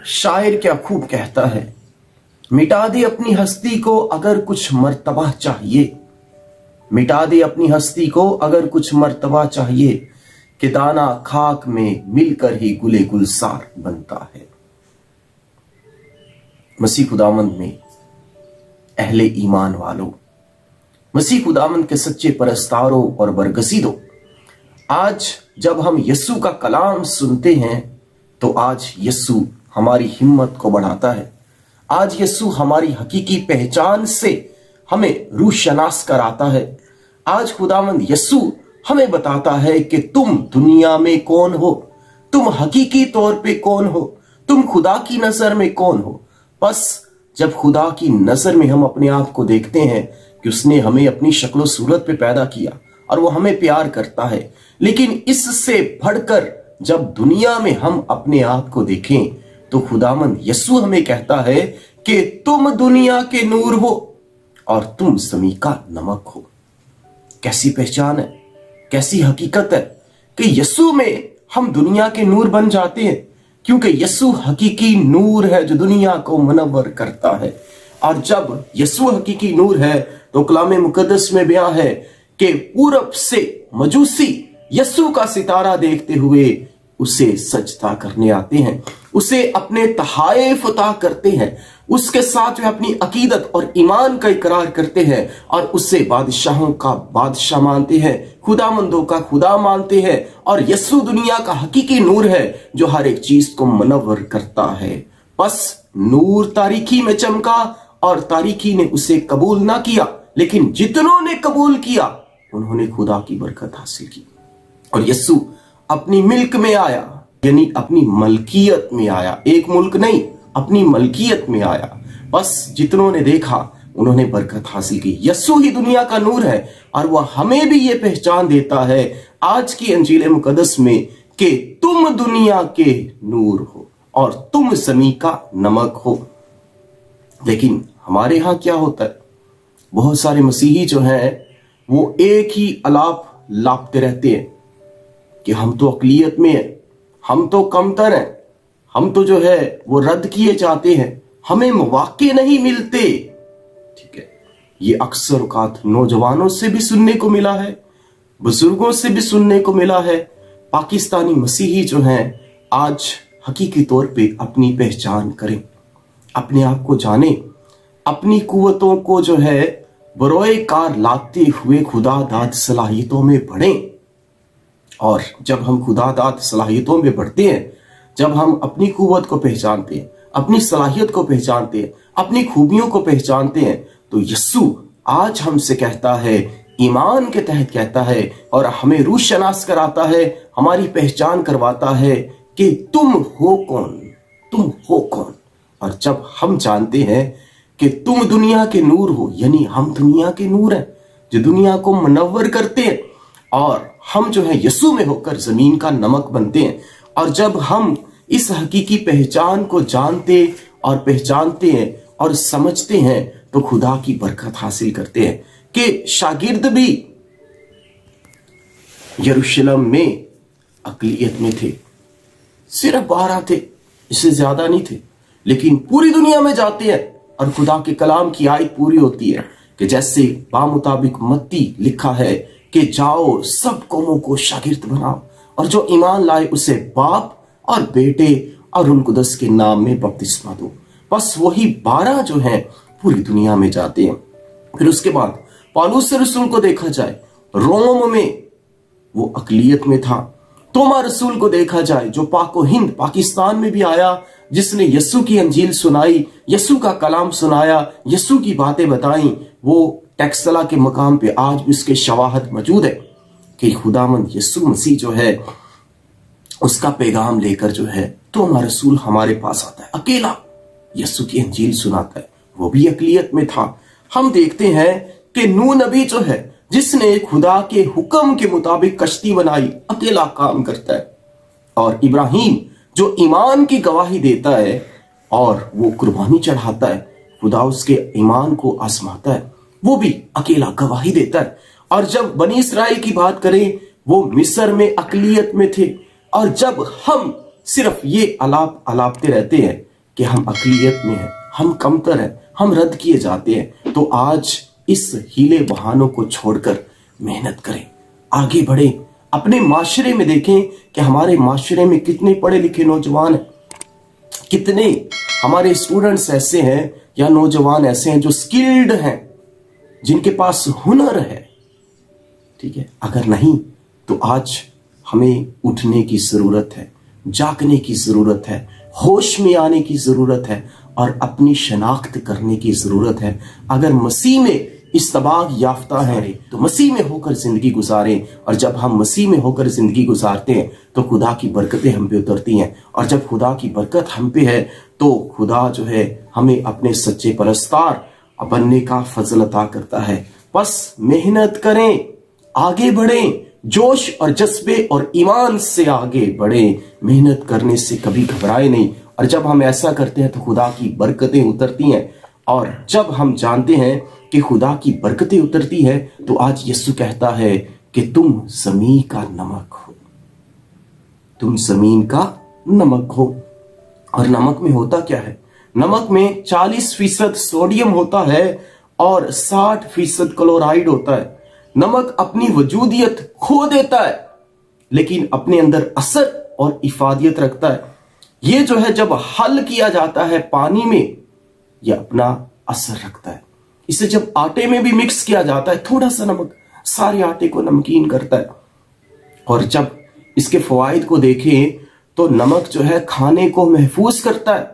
शायर क्या खूब कहता है, मिटा दे अपनी हस्ती को अगर कुछ मर्तबा चाहिए, मिटा दे अपनी हस्ती को अगर कुछ मर्तबा चाहिए, कि दाना खाक में मिलकर ही गुले गुलजार बनता है। मसीह खुदावंद में अहले ईमान वालों, मसीह खुदावंद के सच्चे परस्तारों और बरगसीदों, आज जब हम यस्सु का कलाम सुनते हैं तो आज यस्सु हमारी हिम्मत को बढ़ाता है। आज यस्सु हमारी हकीकी पहचान से हमें रूशनास कराता है। आज खुदावंद यस्सु हमें बताता है कि तुम दुनिया में कौन हो, तुम हकीकी तौर पे कौन हो, तुम खुदा की नजर में कौन हो। बस जब खुदा की नजर में हम अपने आप को देखते हैं कि उसने हमें अपनी शक्ल सूरत पे पैदा किया और वो हमें प्यार करता है, लेकिन इससे बढ़कर जब दुनिया में हम अपने आप को देखें तो खुदावंद यस्सु हमें कहता है कि तुम दुनिया के नूर हो और तुम ज़मीन का नमक हो। कैसी पहचान है, कैसी हकीकत है कि यस्सु में हम दुनिया के नूर बन जाते हैं, क्योंकि यस्सु हकीकी नूर है जो दुनिया को मुनव्वर करता है। और जब यस्सु हकीकी नूर है तो कलाम मुकद्दस में बयां है कि पूरब से मजूसी यस्सु का सितारा देखते हुए उसे सजदा करने आते हैं, उसे अपने तहाइफ अता करते हैं, उसके साथ वे अपनी अकीदत और ईमान का इकरार करते हैं और उसे बादशाहों का बादशाह मानते हैं, खुदामंदों का खुदा मानते हैं। और यस्सु दुनिया का हकीकी नूर है जो हर एक चीज को मुनव्वर करता है। बस नूर तारीकी में चमका और तारीकी ने उसे कबूल ना किया, लेकिन जितनों ने कबूल किया उन्होंने खुदा की बरकत हासिल की। और यस्सु अपनी मिल्क में आया, यानी अपनी मलकियत में आया, एक मुल्क नहीं, अपनी मलकियत में आया। बस जितनों ने देखा उन्होंने बरकत हासिल की। यस्सु ही दुनिया का नूर है और वह हमें भी ये पहचान देता है आज की अंजील मुकद्दस में कि तुम दुनिया के नूर हो और तुम ज़मीन का नमक हो। लेकिन हमारे यहां क्या होता है, बहुत सारे मसीही जो हैं वो एक ही अलाप लापते रहते हैं कि हम तो अकलियत में हैं, हम तो कमतर हैं, हम तो जो है वो रद्द किए जाते हैं, हमें मौके नहीं मिलते। ठीक है, ये अक्सर औकात नौजवानों से भी सुनने को मिला है, बुजुर्गों से भी सुनने को मिला है। पाकिस्तानी मसीही जो हैं आज हकीकी तौर पे अपनी पहचान करें, अपने आप को जाने, अपनी कुव्वतों को जो है बरोए कार लाते हुए खुदा दाद सलाहियतों में बढ़ें। और जब हम खुदा दाद सलाहियतों में बढ़ते हैं, जब हम अपनी कुव्वत को पहचानते हैं, अपनी सलाहियत को पहचानते हैं, अपनी खूबियों को पहचानते हैं, तो यस्सु आज हमसे कहता है, ईमान के तहत कहता है और हमें रूशनास कराता है, हमारी पहचान करवाता है कि तुम हो कौन, तुम हो कौन। और जब हम जानते हैं कि तुम दुनिया के नूर हो, यानी हम दुनिया के नूर हैं जो दुनिया को मुनव्वर करते हैं, और हम जो है यस्सु में होकर जमीन का नमक बनते हैं। और जब हम इस हकीकी पहचान को जानते और पहचानते हैं और समझते हैं तो खुदा की बरकत हासिल करते हैं कि शागिर्द भी यरूशलेम में अकलियत में थे, सिर्फ 12 थे, इससे ज्यादा नहीं थे, लेकिन पूरी दुनिया में जाते हैं और खुदा के कलाम की आयत पूरी होती है कि जैसे बामुताबिक मत्ती लिखा है कि जाओ सब कौमों को शागिर्द बनाओ और जो ईमान लाए उसे बाप और बेटे और रूह कुदस के नाम में बपतिस्मा दो। बस वही 12 जो हैं पूरी दुनिया में जाते हैं। फिर उसके बाद पौलुस रसूल को देखा जाए, रोम में वो अकलियत में था। तोमा रसूल को देखा जाए जो पाको हिंद पाकिस्तान में भी आया, जिसने यस्सु की अंजील सुनाई, यस्सु का कलाम सुनाया, यस्सु की बातें बताई। वो टेक्सला के मकाम पे आज भी उसके शवाहद मौजूद है कि खुदावंद यस्सु मसीह जो है उसका पैगाम लेकर जो है तोमा रसूल हमारे पास आता है, अकेला यस्सु की अंजील सुनाता है। वो भी अकलियत में था। हम देखते हैं कि नूह नबी जो है जिसने खुदा के हुक्म के मुताबिक कश्ती बनाई, अकेला काम करता है। और इब्राहिम जो ईमान की गवाही देता है और वो कुर्बानी चढ़ाता है, खुदा उसके ईमान को आजमाता है, वो भी अकेला गवाही देता है। और जब बनी इस्राइल की बात करें, वो मिस्र में अकलियत में थे। और जब हम सिर्फ ये अलापते रहते हैं कि हम अक़लियत में हैं, हम कमतर हैं, हम रद्द किए जाते हैं, तो आज इस हीले बहानों को छोड़कर मेहनत करें, आगे बढ़ें। अपने माशरे में देखें कि हमारे माशरे में कितने पढ़े लिखे नौजवान हैं, कितने हमारे स्टूडेंट्स ऐसे हैं या नौजवान ऐसे हैं जो स्किल्ड हैं, जिनके पास हुनर है। ठीक है, अगर नहीं तो आज हमें उठने की जरूरत है, जागने की जरूरत है, होश में आने की जरूरत है और अपनी शनाख्त करने की जरूरत है। अगर मसीह में इस्तबाग याफ्ता है तो मसीह में होकर जिंदगी गुजारें, और जब हम मसीह में होकर जिंदगी गुजारते हैं तो खुदा की बरकतें हम पे उतरती हैं, और जब खुदा की बरकत हम पे है तो खुदा जो है हमें अपने सच्चे परस्तार बनने का फजल अता करता है। बस मेहनत करें, आगे बढ़ें, जोश और जज्बे और ईमान से आगे बढ़ें, मेहनत करने से कभी घबराए नहीं। और जब हम ऐसा करते हैं तो खुदा की बरकतें उतरती हैं, और जब हम जानते हैं कि खुदा की बरकतें उतरती है तो आज यीशु कहता है कि तुम जमीन का नमक हो, तुम जमीन का नमक हो। और नमक में होता क्या है? नमक में 40% सोडियम होता है और 60% क्लोराइड होता है। नमक अपनी वजूदियत खो देता है लेकिन अपने अंदर असर और इफादियत रखता है। ये जो है जब हल किया जाता है पानी में, यह अपना असर रखता है। इसे जब आटे में भी मिक्स किया जाता है, थोड़ा सा नमक सारे आटे को नमकीन करता है। और जब इसके फवाइद को देखें तो नमक जो है खाने को महफूज करता है,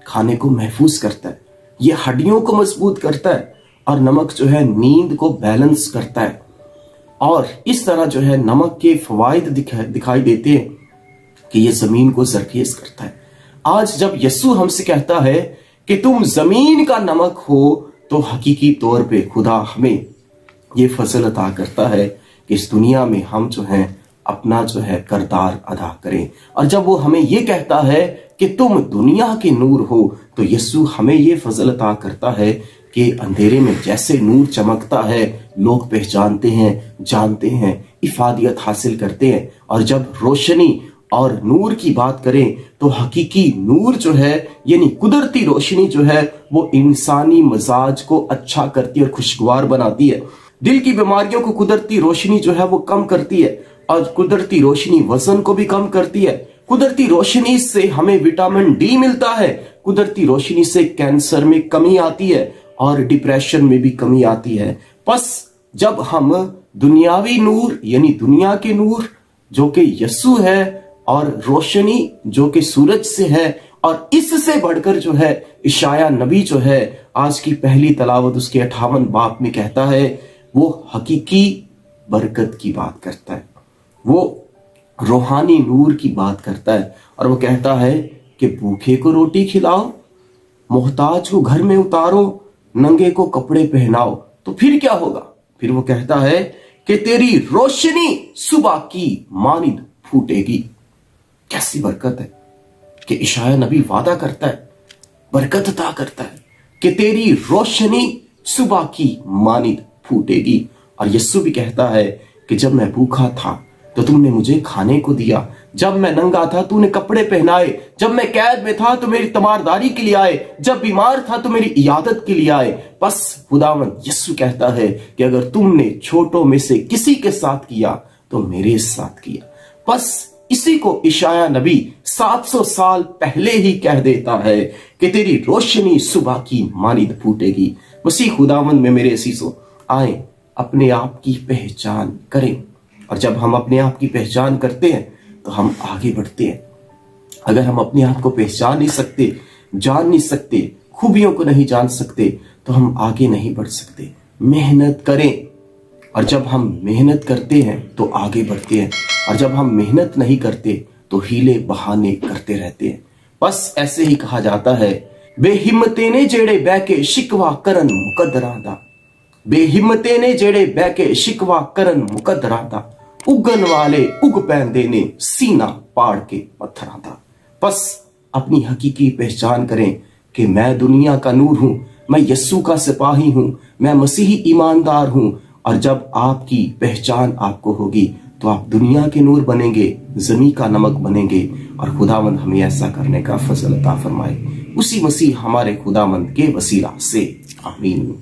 खाने को महफूज करता है, ये हड्डियों को मजबूत करता है, और नमक जो है नींद को बैलेंस करता है। और इस तरह जो है नमक के फवाइद दिखाई देते हैं कि ये जमीन को जरखेज करता है। आज जब यीशु हमसे कहता है कि तुम जमीन का नमक हो, तो हकीकी तौर पे खुदा हमें ये फजल अता करता है कि इस दुनिया में हम जो है अपना जो है किरदार अदा करें। और जब वो हमें ये कहता है कि तुम दुनिया के नूर हो, तो यीशु हमें ये फजल अता करता है कि अंधेरे में जैसे नूर चमकता है, लोग पहचानते हैं, जानते हैं, इफादियत हासिल करते हैं। और जब रोशनी और नूर की बात करें तो हकीकी नूर जो है यानी कुदरती रोशनी जो है वो इंसानी मिजाज को अच्छा करती है और खुशगवार बनाती है। दिल की बीमारियों को कुदरती रोशनी जो है वो कम करती है, और कुदरती रोशनी वजन को भी कम करती है। कुदरती रोशनी से हमें विटामिन डी मिलता है, कुदरती रोशनी से कैंसर में कमी आती है और डिप्रेशन में भी कमी आती है। बस जब हम दुनियावी नूर यानी दुनिया के नूर जो कि यीशु है और रोशनी जो कि सूरज से है, और इससे बढ़कर जो है इशाया नबी जो है आज की पहली तलावत उसके 58 बाब में कहता है, वो हकीकी बरकत की बात करता है, वो रूहानी नूर की बात करता है। और वो कहता है कि भूखे को रोटी खिलाओ, मोहताज को घर में उतारो, नंगे को कपड़े पहनाओ, तो फिर क्या होगा? फिर वो कहता है कि तेरी रोशनी सुबह की मानिंद फूटेगी। कैसी बरकत है कि इशाया नबी वादा करता है, बरकत अता करता है कि तेरी रोशनी सुबह की मानिंद फूटेगी। और यीशु भी कहता है कि जब मैं भूखा था तो तुमने मुझे खाने को दिया, जब मैं नंगा था तूने कपड़े पहनाए, जब मैं कैद में था तो मेरी तमारदारी के लिए आए, जब बीमार था तो मेरी इयादत के लिए आए। बस खुदावंद यीशु कहता है कि अगर तुमने छोटों में से किसी के साथ किया तो मेरे साथ किया। बस इसी को इशाया नबी 700 साल पहले ही कह देता है कि तेरी रोशनी सुबह की मानिंद फूटेगी। मसीह खुदावंद में मेरे असीसों, आए अपने आप की पहचान करें, और जब हम अपने आप की पहचान करते हैं तो हम आगे बढ़ते हैं। अगर हम अपने आप को पहचान नहीं सकते, जान नहीं सकते, खूबियों को नहीं जान सकते, तो हम आगे नहीं बढ़ सकते। मेहनत करें, और जब हम मेहनत करते हैं तो आगे बढ़ते हैं, और जब हम मेहनत नहीं करते तो हीले बहाने करते रहते हैं। बस ऐसे ही कहा जाता है, बेहिम्मते ने जेड़े बह के शिकवा करन मुकद्दरां दा, बेहिम्मते ने जेड़े बह के शिकवा करन मुकद्दरां दा, उगन वाले उग पैंदे ने सीना पाड़ के पत्थरां दा। बस अपनी हकीकी पहचान करें कि मैं दुनिया का नूर हूं, मैं यीशु का सिपाही हूं, मैं मसीही ईमानदार हूं। और जब आपकी पहचान आपको होगी तो आप दुनिया के नूर बनेंगे, जमी का नमक बनेंगे और खुदावंद हमें ऐसा करने का फजल अता फरमाए। उसी मसीह हमारे खुदावंद के वसीला से आमीन।